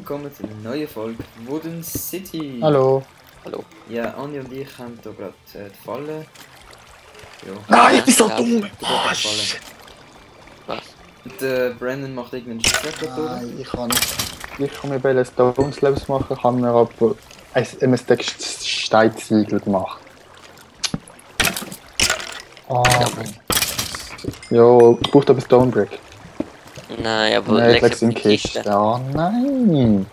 willkommen zu einer neuen Folge Wooden City. Hallo. Hallo. Ja, Anja und ich haben hier gerade die Falle. Ja. Nein, ich bin so Ja. dumm! Die Falle. Was? Und Brandon macht irgendeinen Schreck durch. Nein, ich kann mir ein Stone Slabs machen, kann mir aber ein Stack Steinziegel gemacht. Ah. Jo, ich brauche aber Stone Brick. Nein, aber Nein, ich leg's leg's in auf die die Kiste. Ja, nein.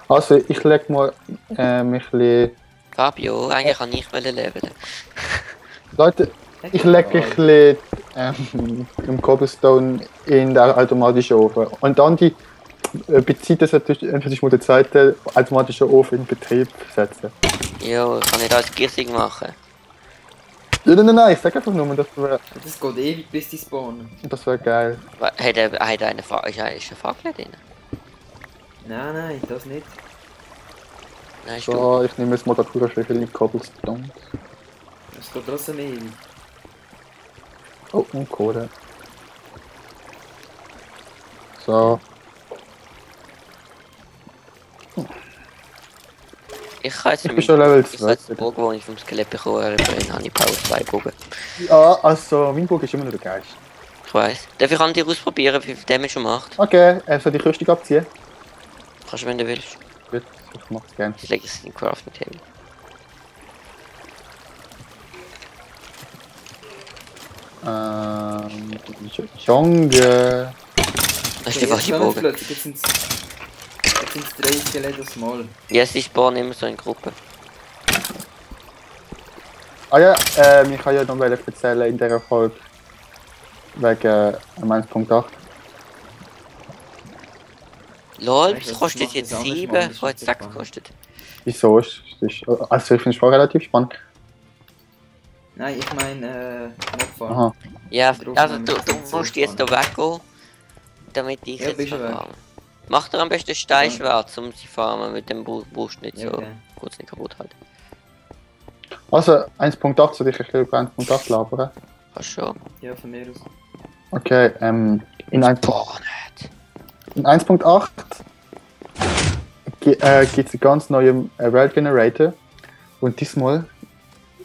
Also, ich leg mal mich ein bisschen... Fabio, eigentlich kann ich leveln. Leute, ich lege ein bisschen im Cobblestone in den automatischen Ofen. Und dann die bezieht das natürlich mal den zweiten automatischen Ofen in Betrieb setzen. Jo, kann ich das gießig machen? Nein, ich sag einfach nur, das wäre geht ewig bis die spawnen. geil. Hat eine Fackel drin? Nein, das nicht. Nein, ist du. So, ich nehme jetzt mal dafür in Cobblestone. Es geht trotzdem ewig. Oh, und Kohle. So. Ich kann jetzt Ich bin schon Level ich 2. habe den Bogen, den ich vom Skelett bekommen habe, dann habe ich Power 2 Bogen. Ja, also, mein Bogen ist immer noch der Geist. Ich weiss. Darf ich an dir ausprobieren, wie viel Damage er macht? Okay, soll die Rüstung abziehen? Kannst du, wenn du willst. Gut, ich mach's gerne. Ich lege es in den Crafting Table. Junge. Das ist der falsche Bogen. Plötzlich, jetzt sind's 3 Skelette aufs Mal. Ja, sie spawnen immer so in Gruppen. Ah ja, ich kann ja noch erzählen in dieser Folge. Wegen 1.8. Lol, Weißt du, das das kostet macht jetzt das anders 7, mal, das das hat ist 6 spannend. gekostet. Wieso also ich finde es schon relativ spannend. Nein, ich meine Mobfarm. Aha. Ja, Drauf also nehmen, du das ist so musst jetzt hier spannend. weggehen, damit ich Ja, jetzt bist du weg. farmen. Mach dir am besten Steinschwert, um sie farmen, mit dem brauchst du nicht Ja, so okay. kurz nicht kaputt halten. Also 1.8 soll ich ein bisschen über 1.8 labern. Kannst schon. Ja, von mir aus. Okay, in 1.8 Boah, nicht. in 1.8 gibt es einen ganz neuen World Generator. Und diesmal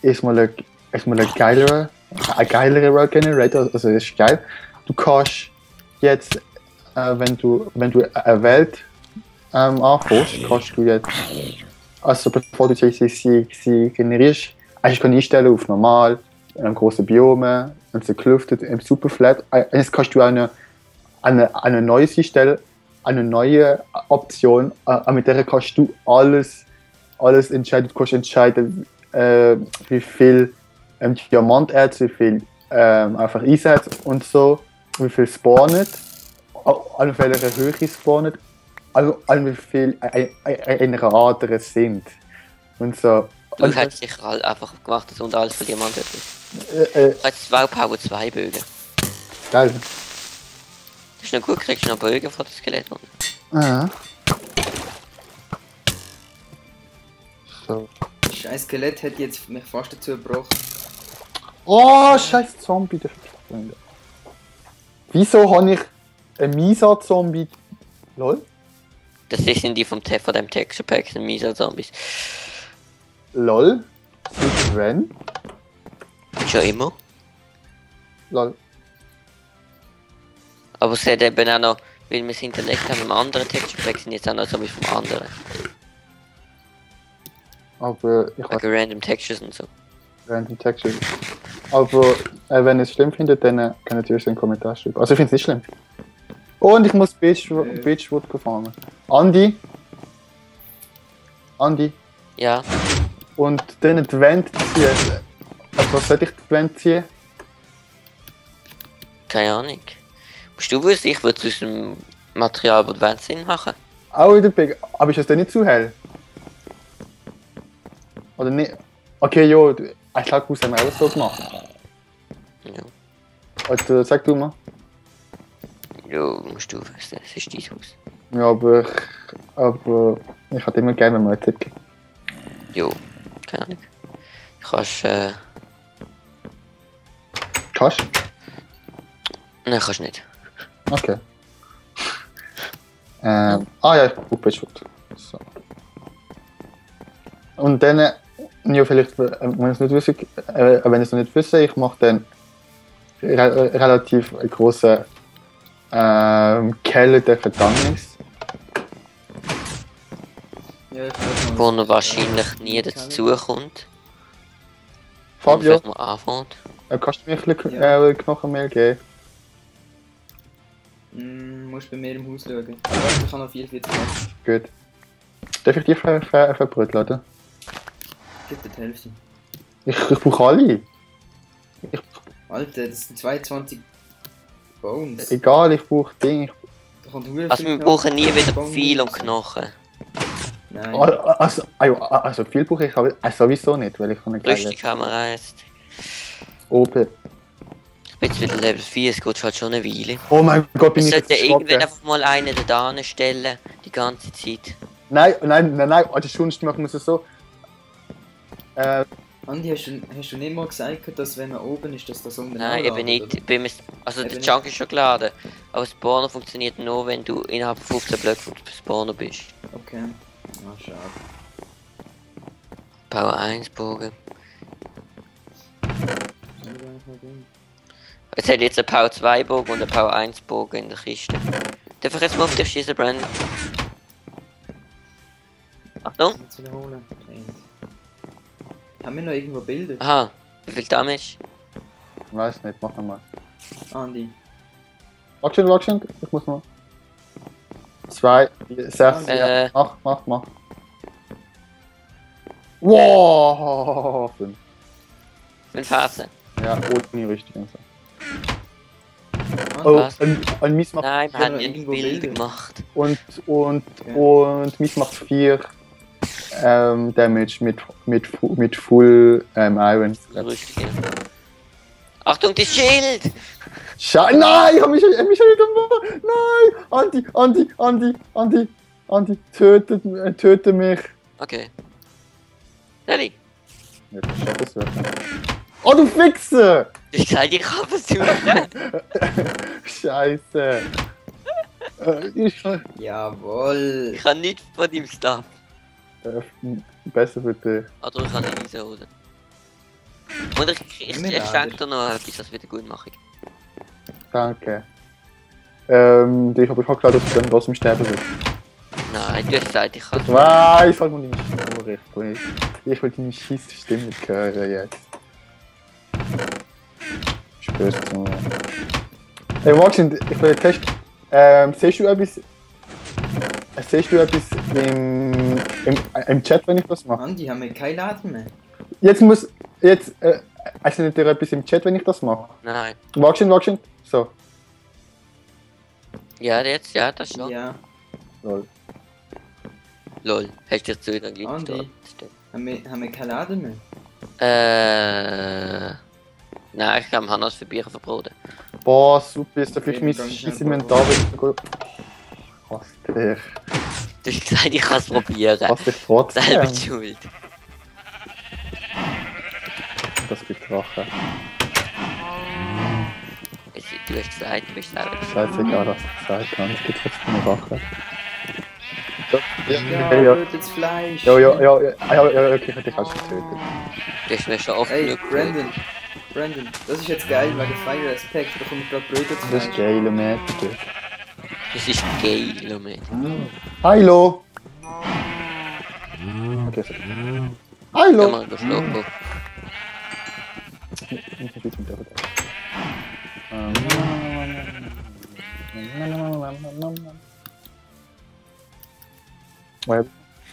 ist mal ein geilerer World Generator. Also das ist geil. Du kannst jetzt, wenn du eine Welt anfängst, kannst du jetzt, also bevor du sie generierst, eigentlich kann einstellen auf normal, große Biome, gelüftet, super flat. Jetzt kannst du eine neue einstellen, eine neue Option, mit der kannst du alles entscheiden. Du kannst entscheiden, wie viel Diamanterz, wie viel einfach einsetzt und so, wie viel spawnet, an welcher Höhe spawnet, an wie viel einer anderen sind. Und so. Du hättest sicher halt einfach gemacht, dass unter alles von Diamanten ist. Äh, Du hättest 2 Power 2 Bögen. geil. Das ist noch gut, kriegst du noch Bögen von dem Skelett. Ja. So. Das scheiß Skelett hat jetzt mich fast dazu gebracht. Oh, scheiß Zombie. Wieso habe ich einen Misa-Zombie? Lol? Das sind die von dem Texture Pack, die Misa-Zombies. Lol? Seit wann? Schon immer. Lol. Aber es hat eben auch noch, weil wir es hinterlegt haben im anderen Texture Pack, sind jetzt auch noch Zombies vom anderen. Aber ich habe Wegen Random Textures und so. Random Texture. Aber wenn ihr es schlimm findet, dann könnt ihr uns einen Kommentar schreiben. Also ich finde es nicht schlimm. Und ich muss Beachwood farmen. Andi? Ja, Und dann die Wand ziehen. Also was sollte ich die Wand ziehen? keine Ahnung. Musst du wissen, ich würde es aus dem Material, das Wände sind, machen. Auch wieder Big. Aber ist das denn nicht zu hell? Oder nicht? Okay, jo, ich glaube, haben wir alles so gemacht. Ja. Also sag du mal. Ja, musst du wissen, es ist dein Haus. Ja, aber ich hätte immer gerne, wenn man einen Tipp gibt. Jo, keine Ahnung. Du kannst, Kannst du? Nein, kannst du nicht. Okay. Ja, ich brauche Patchwood. So. Und dann, ja, vielleicht, wenn ich es nicht wüsste, ich mache dann relativ großen Keller der Verdammnis. Ja, ich weiß noch. Wo er wahrscheinlich nie dazu kommt. Fabio, Wenn man anfängt. kannst du mir ein bisschen Ja. Knochenmehl geben? Musst bei mir im Haus schauen. Aber ich kann noch 44 machen. Gut. Darf ich die verbrüten, oder? Gib dir die Hälfte. Ich brauche alle. Alter, das sind 22 Bones. Egal, ich brauche Dinge. Da kommt verdammt Also viel wir brauchen nie wieder Bones viel und raus. Knochen. Nein. Also viel brauche ich aber sowieso nicht, weil ich kann eine Rüstung haben wir jetzt. Oben. Ich bin jetzt wieder Level 4, es geht halt schon eine Weile. Oh mein Gott, bin Ich ich sollte irgendwann erschrocken. einfach mal einen da stellen, die ganze Zeit. Nein, also schon machen wir es so. Andi, hast du nicht mal gesagt, dass wenn man oben ist, dass das unten Nein, auch eben ladet, nicht. Also Eben der nicht. Junk ist schon geladen. Aber Spawner funktioniert nur, wenn du innerhalb von 15 Blöcken vom Spawner bist. oder? Okay. Ah, schade. Power 1 Bogen. Es hat jetzt einen Power 2 Bogen und einen Power 1 Bogen in der Kiste. Darf ich jetzt mal auf dich schießen, Brandon? Achtung! Jetzt wiederholen. Haben wir noch irgendwo Bilder? Aha, wie viel Damage? Weiß nicht, mach mal. Andi. Wachsen, ich muss mal. 2, 6, Äh. mach. Wow! 5. 5 Phasen. Ja, ohne Rüstung. So. Andi. Oh, Was? und Mies macht Nein, wir Ja, haben noch nicht irgendwo Bilder Bilder. gemacht. und Mies macht 4 Damage mit Full Iron. Rüstung. Achtung, das Schild! Nein, ich hab mich schon wieder. Nein! Andi, töte mich. Okay. Nelly! Ja, das ist das Wörter. Oh, du Fixe! Ich sag, ich hab es nicht. Scheiße. Jawohl. Ich kann nichts von deinem Stuff. Besser für dich. Oder ich kann nicht rausholen. Und ich schenke dir noch etwas, das wieder gut mache. Danke. Ich habe gerade gedacht, dass du dann trotzdem sterben willst. Nein, du hast gesagt, ich kann. Weiß, halt mal deine Stimme. Ich will deine scheisse Stimme hören jetzt. Spürst du mal. Hey, Maxim, ich will testen. Siehst du etwas im Chat, wenn ich das mache? Andi, haben wir kein Laden mehr? Also nicht dir etwas im Chat, wenn ich das mache? Nein. Maxim, so. Ja, jetzt, ja, das schon. Ja. Lol. Lol, hast du jetzt wieder gleich Andi. Haben wir kein Laden mehr? Nein, ich glaube, wir haben das für Bier verbraten. Boah, super, ist dafür Okay, mein dann kann ich scheisse einfach Inventar wieder gut. Was dich? Du hast gesagt, ich kann es probieren. Was dich trotzdem? Selber die schuld. Das gibt Rache. Du hast gesagt, du bist selber die schuld. Scheißegal, was ich gesagt habe, es gibt trotzdem eine Rache. Ja, tötetes Fleisch. Ja, okay, ich hätte dich auch schon getötet. Du hast mir schon oft Ey, genug Brandon, das ist jetzt geil, wegen Fire Aspect, da kommt gerade Brötchen zu Das ist geil, Mädchen. Das ist geil, Mann. Hallo! Okay, so. Ja, Hallo! mal geschlafen.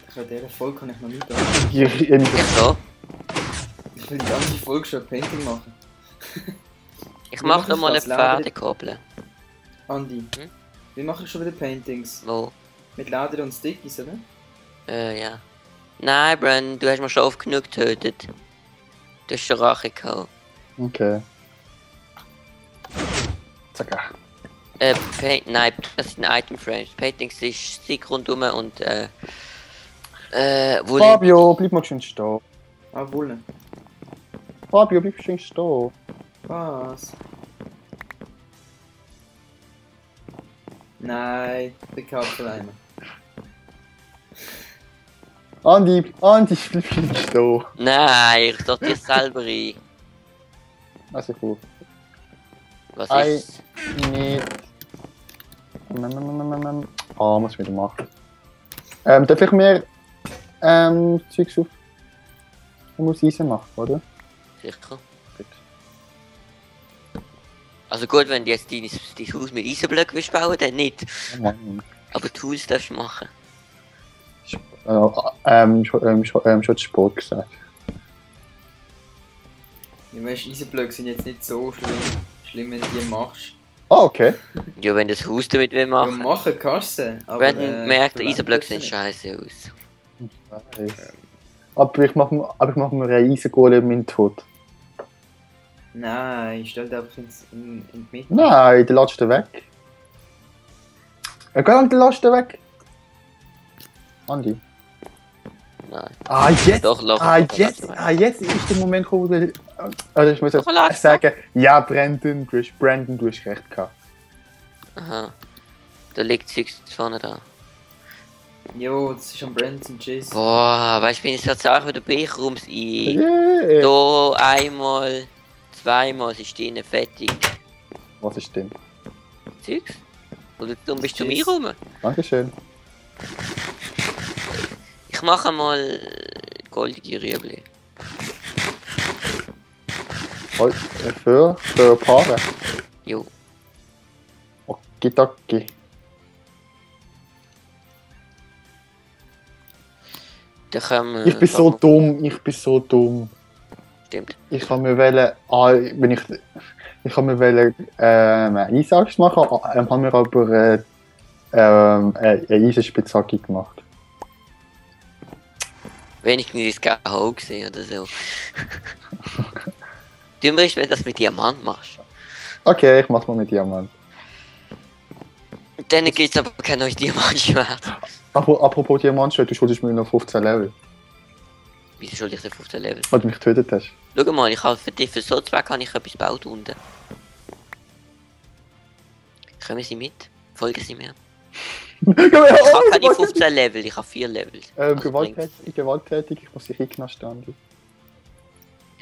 Ich an dieser Folge kann ich noch nicht Ja, so. Ich will die ganze Folge schon ein Painting machen. Ich Wie mach mach da ich mal eine das? Laden? Pferdekuppel. Andi, Hm? wie mache ich schon wieder Paintings? Wo? Mit Lader und Stickies, oder? Ja. Nein, Brandon, du hast mir schon oft genug getötet. Du hast schon Rache gehabt. Okay. Zack. Nein, das sind Item Frames. Paintings ist Stick rundum und Wolle. Fabio, bleib mal schön stehen. Ah, Wolle. Fabio, bleib schön stehen. Was? Nein, der Kapseleimer. Andi, bleibst du. Nein, ich dachte dich selber ein. Also cool. Was Ei. ist? Nicht. Muss ich wieder machen. Darf ich mir Zeugs auf? Ich muss Eisen machen, oder? Sicher. Gut. Also gut, wenn du jetzt dein Haus mit Eisenblöcken willst bauen, dann nicht. Oh Mann. Aber Tools darfst du machen. Schon Sport gesagt. Die weißt, Eisenblöcke sind jetzt nicht so schlimm, wenn du die machst. Ah, okay. Ja, wenn du das Haus damit Ja, machen machen kannst du, aber... Wenn du merkst, verwenden Eisenblöcke tust sehen du nicht. scheiße aus. Nice. Aber ich mach mir einen Eisengolem in den Tod. Nein, stell dir einfach in die Mitte. Nein, der lässt den weg. Geh an, der lässt den weg. Andi. Nein. Ah, jetzt! Doch, lass Jetzt ist der Moment gekommen, wo du... Also ich muss Doch, lass jetzt sagen, ja, Brandon, du hast recht gehabt. Aha. Da liegt Zeugs vorne da. Jo, das ist am Brandon Tschüss. Boah, weißt du, wenn ich so sage, du Bechraums ein. Yeah. Da einmal, zweimal ist die fertig. Was ist denn? Zeugs? Oder du bist zu mir rum. Dankeschön. Ich mache mal goldige Rüebli. Für Paare. Jo. Okidoki. Da können wir... Ich bin so dumm. Stimmt. Ich kann mir Eisaxt machen, habe mir aber eine Eisenspitzhacke gemacht. Wenigstens ist es kein Hau gesehen oder so. Du bist, wenn du das mit Diamant machst. Okay, ich mach's mal mit Diamant. Dann gibt es aber kein neues Diamantschwert. Apropos Diamantschwert, du schuldest mir noch 15 Level, Wieso schuld ich dir 15 Level? weil du mich getötet hast. Schau mal, ich habe für dich, für so Zweck habe ich etwas gebaut unten. Kommen Sie mit? Folgen Sie mir. Ich habe keine 15 Level, ich habe 4 Level. Also Gewalttätig, ich muss dich einknasten, Andi.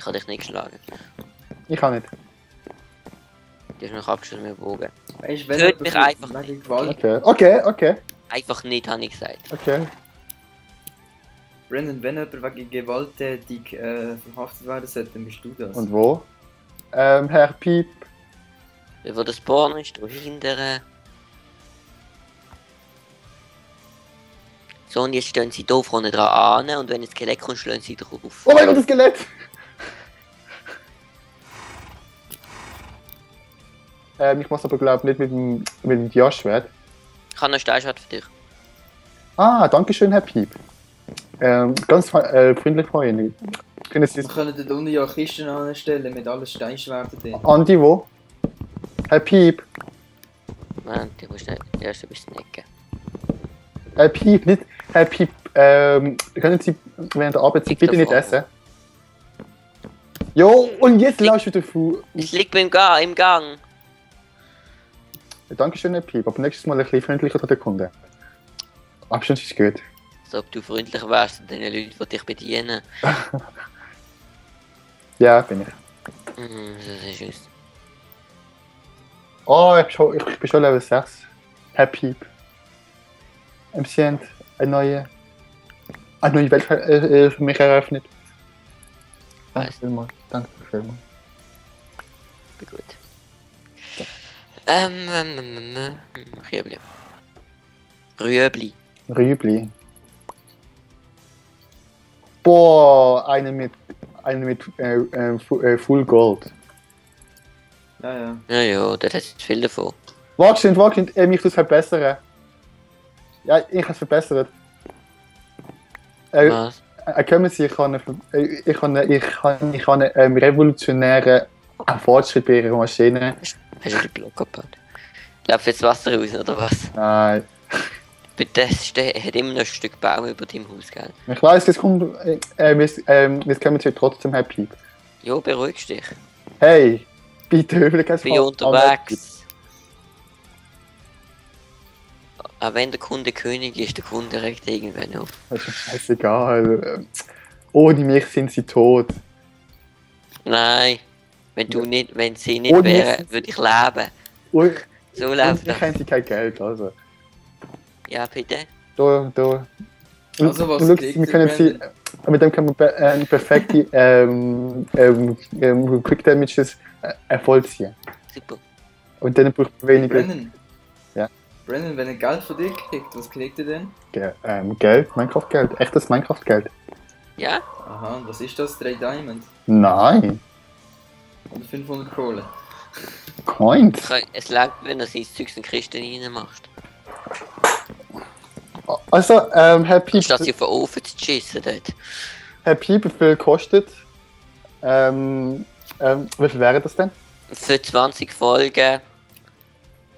ich habe dich nicht geschlagen. Ich kann nicht. Du hast mich abgeschossen mit dem Bogen. Weißt du, Töt mich einfach wegen nicht. Gewalt... Okay. Einfach nicht, habe ich gesagt. Okay. Brandon, wenn jemand wegen gewalttätig verhaftet werden sollte, dann bist du das. Und wo? Herr Piep. Wo der Spawn ist, da hinten. So, und jetzt stehen sie da vorne dran an und wenn ein Skelett kommt, schlagen sie drauf. Oh mein Gott, das Skelett! Ich mach's aber glaube nicht mit dem Diaschwert. Ich habe noch ein Steinschwert für dich. Ah, danke schön, Herr Piep. Ganz freundlich von Ihnen. Können Sie Wir können dort unten ja Kisten anstellen mit allen Steinschwertern drin. Andi, wo? Herr Piep. Moment, ich muss nicht erst ein bisschen necken. Herr Piep, nicht. Herr Piep, können Sie während der Arbeitszeit bitte nicht essen? Jo, und jetzt lauscht wieder Fu. Es liegt im Gang. Dankeschön, Herr Piep, aber nächstes Mal ein bisschen freundlicher zu den Kunden. Abstand ist gut. Als ob du freundlich wärst zu den Leuten, die dich bedienen. Ja, bin ich. Das ist es. Oh, ich bin schon Level 6. Herr Piep. Sie haben eine neue Welt für mich eröffnet. Danke vielmals. Danke vielmals. Bin gut. Rüebli. Rüebli. Boah, eine mit Full Gold. Ja. Ja, das hat viel davon. Warte, ich muss es verbessern. Ja, ich habe es verbessert. Was? Können Sie, ich kann einen revolutionären Fortschritt bei Ihrer Maschine. Hast du die Block gebaut? Läuft jetzt Wasser raus, oder was? Nein. Bitte, es hat immer noch ein Stück Baum über deinem Haus, gell? Ich weiß, jetzt kommt. Wir kommen hier trotzdem Herr Piep. Jo, beruhigst dich. Hey, Bitte Höflichkeitsfrage. Bin unterwegs. Aber wenn der Kunde König ist, der Kunde regt irgendwann auf. Das ist mir scheißegal. Ohne mich sind sie tot. Nein, wenn sie nicht Und wären, jetzt- würde ich leben. Und So läuft wir das. haben sie kein Geld, also. Ja, bitte. Da. Also, was Und schau, kriegt wir der können sie, Brandon? mit dem können wir perfekte Quick Damages vollziehen. Super. Und dann braucht man weniger Brandon? Ja. Brandon, wenn er Geld von dir kriegt, was kriegt er denn? Geld, Minecraft-Geld, echtes Minecraft-Geld. Ja? Aha, und was ist das? 3 Diamond? Nein, Oder 500 Kohle? Coins. Es lag, wenn du sein Zeugs in Kisten reinmachst. Also, Happy, Anstatt sie auf den Ofen zu schiessen dort. wie viel kostet? Wie viel wäre das denn? Für 20 Folgen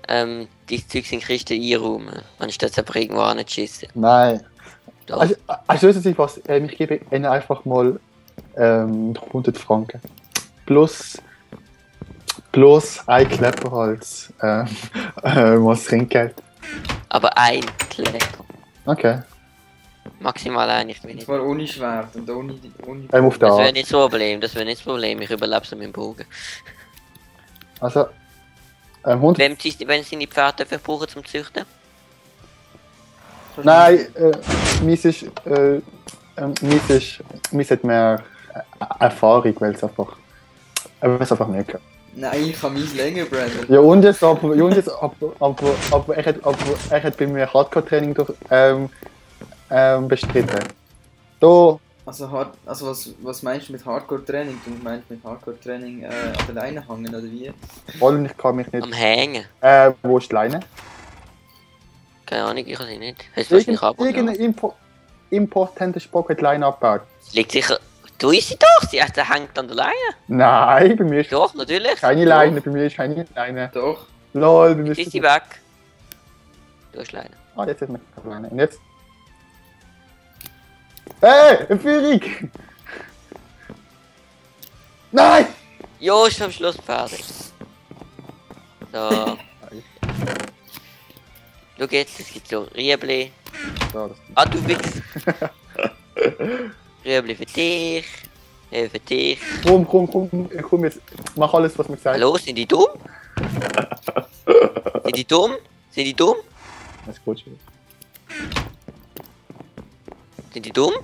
dein Zeugs in Kisten einräumen. Anstatt es einfach irgendwo anzuschiessen. Nein. Doch. Also wissen Sie was? Ich gebe Ihnen einfach mal 100 Franken. Plus ein Klepperholz. Was Trinkgeld. Aber ein Klepper. Okay. Maximal ein, ich will Und nicht. zwar ohne Schwert und ohne... Auf der Das wäre Art. nicht das Problem, Ich überlebe so mit dem Bogen. Also, 100. Wenn seine Pferde dafür brauchen zum Züchten? Nein, mies hat mehr Erfahrung, weil es einfach mehr kann. Nein, ich habe meins länger, Brandon. Ja und jetzt aber er hat bei mir Hardcore-Training durch bestritten. Da, Also, was meinst du mit Hardcore-Training? Du meinst mit Hardcore-Training an der Leine hängen, oder wie? wollen ich kann mich nicht. Am Hängen? Wo ist die Leine? Keine Ahnung, ich kann sie nicht. Hast du wahrscheinlich abgenommen? Irgendein importanter Spock hat die Leine abgebaut. Es liegt sicher... Du ist sie doch! Sie hängt an der Leine. Nein, bei mir ist Doch, natürlich. keine Leine, bei mir ist keine Leine. Doch. Lol, bei mir Jetzt ist ist sie weg. Du hast Leine. Ah, jetzt hat man keine Leine. Und jetzt? Hey, eine Führung! Nein! Jo, ist am Schluss fertig. So. Schau jetzt, es gibt so Riebli. So, das Ah, du Wichs. Riebli für dich. Für dich. komm jetzt. Mach alles, was man gesagt hat. Hallo, sind die dumm? Sind die dumm? Sind die dumm? Das ist gut schon. Sind die dumm?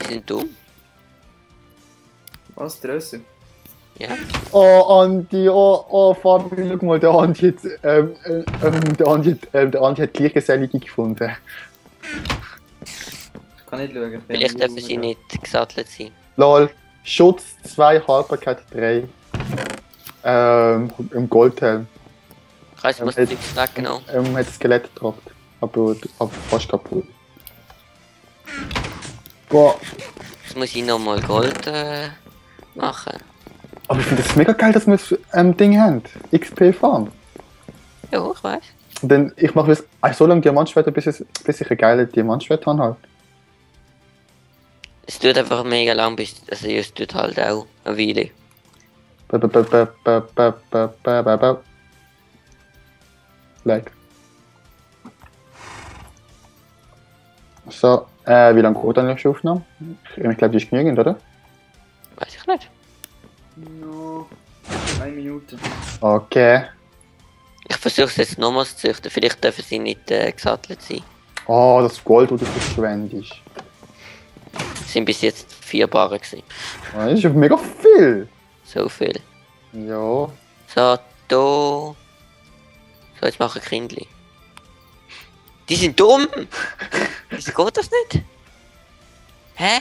Die sind dumm? Was, Drösser? Ja. Oh, Andi, Fabi, schau mal, der Andi hat Gleichgesellige gefunden. Ich kann nicht schauen. ich bin Vielleicht am dürfen sie Schauen. nicht gesattelt sein. Lol, Schutz 2, Haltbarkeit 3. Im Goldhelm. Ich muss jetzt- nichts sagen, genau. Hat das Skelett gedroppt. Aber fast kaputt. Boah. Jetzt muss ich nochmal Gold machen. Aber ich finde es mega geil, dass wir das Ding haben. XP Farm. Ja, ich weiß. Und dann, ich mache jetzt so lange Diamantschwerter, bis ich eine geile Diamantschwert habe halt. Es tut einfach mega lang, bis. Also, es tut halt auch eine Weile. Like. So, wie lange geht eigentlich die Aufnahme? Ich glaube, die ist genügend, oder? Weiß ich nicht. No. 1 Minute. Okay. Ich versuche es jetzt nochmals zu züchten. Vielleicht dürfen sie nicht gesattelt sein. Oh, das Gold, das du verschwendest. Es sind bis jetzt 4 Barren gewesen. Oh, das ist ja mega viel. So viel. Ja. So, da. So, jetzt mache ich Kindli. Die sind dumm! Wieso geht das nicht? Hä?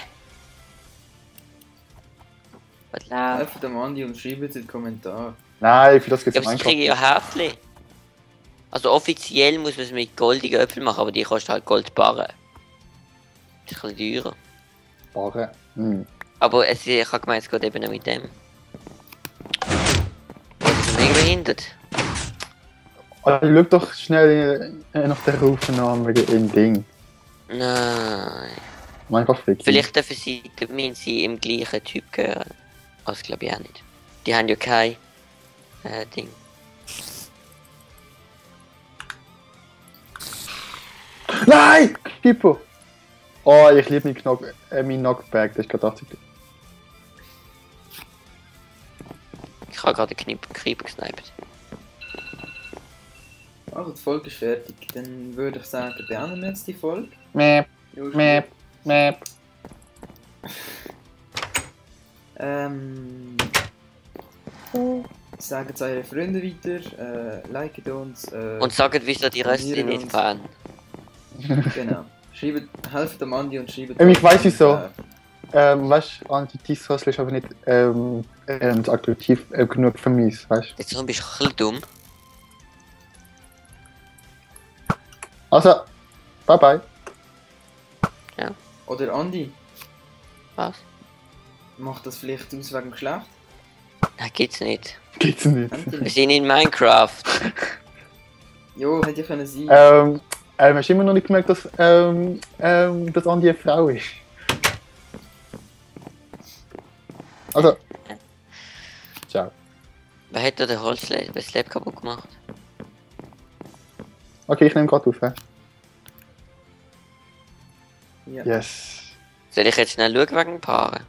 Was läuft? Helft dem Andi und schreibt es in den Kommentar. Nein, für das gibt Ja, es aber sie kriegen ja Häftchen. Also offiziell muss man es mit goldigen Äpfeln machen, aber die kosten halt Goldbarren. Das ist ein bisschen teurer. Barren. Hm. Aber ich habe gemeint, es geht eben auch mit dem. Das ist mega behindert. Also, schau doch schnell nach der Aufnahme wegen dem Ding. Nein. Minecraft-Wiki. Vielleicht dürfen sie, meinen sie im gleichen Typ gehören. Das glaube ich auch nicht. Die haben ja kein Ding. Nein! Hippo! Oh, ich liebe mein Knockback, das ist gerade 80. Ich habe gerade einen Creeper gesniped. Also die Folge ist fertig. Dann würde ich sagen, beenden wir jetzt die Folge. Mäp, Joshi. mäp, mäp. Sagt es eure Freunde weiter, liket uns. Und sagen, wieso die Rösti abonnieren nicht uns. fahren. Genau. Schreibt, helft dem Andi und schreibt. Ich weiß wieso. Äh, Weißt du, Anti-Dissos ist aber nicht attraktiv genug für mich, weißt du? Der Zombie ist ein bisschen dumm. Also, bye bye. Oder Andi, Was? macht das vielleicht aus wegen dem Geschlecht? Nein, gibt's nicht. Geht's nicht. Habt ihr Wir nicht? sind in Minecraft. Jo, hätte ja können sein. Hast du immer noch nicht gemerkt, dass Andi eine Frau ist? Also. Ciao. Wer hat da den Holzslab kaputt gemacht? Okay, ich nehme gerade auf. Ja. Yes. Soll ich jetzt schnell schauen wegen dem Paaren?